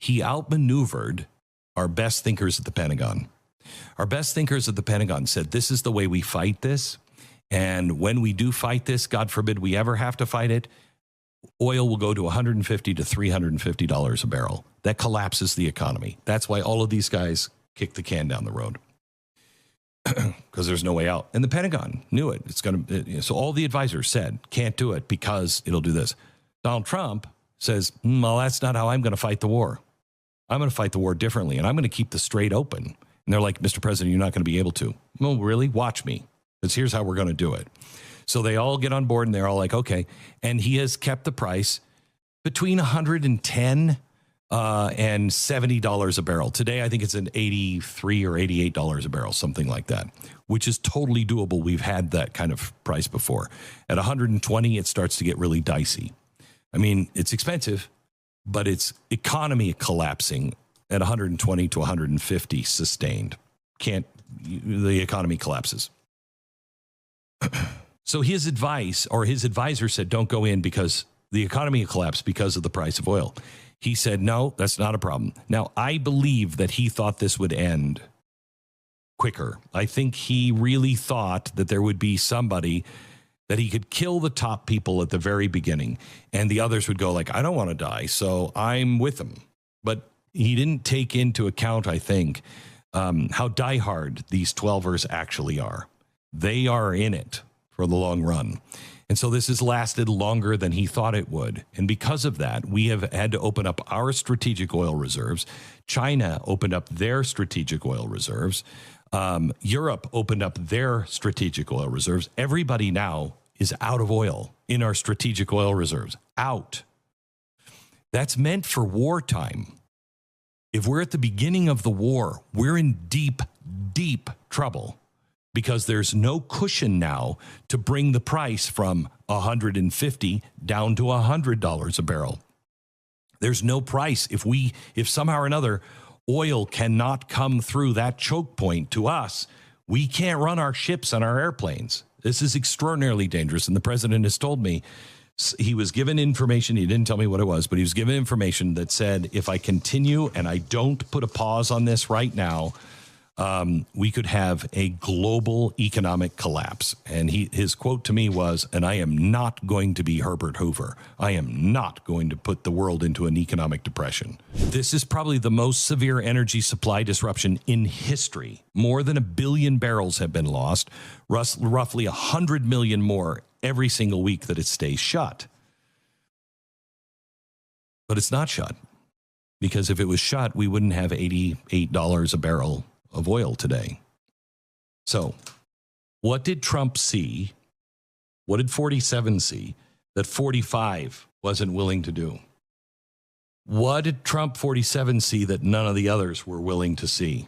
he outmaneuvered our best thinkers at the Pentagon. Our best thinkers at the Pentagon said, this is the way we fight this. And when we do fight this, God forbid we ever have to fight it, oil will go to $150 to $350 a barrel. That collapses the economy. That's why all of these guys kick the can down the road, because there's no way out. And the Pentagon knew it. It's going to. So all the advisors said, can't do it because it'll do this. Donald Trump says, well, that's not how I'm going to fight the war. I'm going to fight the war differently, and I'm going to keep the strait open. And they're like, Mr. President, you're not going to be able to. Well, really? Watch me. Because here's how we're going to do it. So they all get on board, and they're all like, okay. And he has kept the price between $110 and $70 a barrel. Today, I think it's an $83 or $88 a barrel, something like that, which is totally doable. We've had that kind of price before. At 120, it starts to get really dicey. I mean, it's expensive, but it's economy collapsing at 120 to 150 sustained. The economy collapses. So his advice, or his advisor said, don't go in because the economy collapsed because of the price of oil. He said, no, that's not a problem. Now, I believe that he thought this would end quicker. I think he really thought that there would be somebody that he could kill the top people at the very beginning, and the others would go like, I don't want to die, so I'm with him. But he didn't take into account, I think, how diehard these 12ers actually are. They are in it for the long run. And so this has lasted longer than he thought it would. And because of that, we have had to open up our strategic oil reserves. China opened up their strategic oil reserves. Europe opened up their strategic oil reserves. Everybody now is out of oil in our strategic oil reserves. Out. That's meant for wartime. If we're at the beginning of the war, we're in deep, deep trouble, because there's no cushion now to bring the price from $150 down to $100 a barrel. There's no price. If somehow or another oil cannot come through that choke point to us, we can't run our ships and our airplanes. This is extraordinarily dangerous. And the president has told me, he was given information, he didn't tell me what it was, but he was given information that said, if I continue and I don't put a pause on this right now, we could have a global economic collapse. And his quote to me was, and I am not going to be Herbert Hoover. I am not going to put the world into an economic depression. This is probably the most severe energy supply disruption in history. More than 1 billion barrels have been lost, roughly 100 million more every single week that it stays shut. But it's not shut, because if it was shut, we wouldn't have $88 a barrel of oil today. So what did Trump see? What did 47 see that 45 wasn't willing to do? What did Trump 47 see that none of the others were willing to see?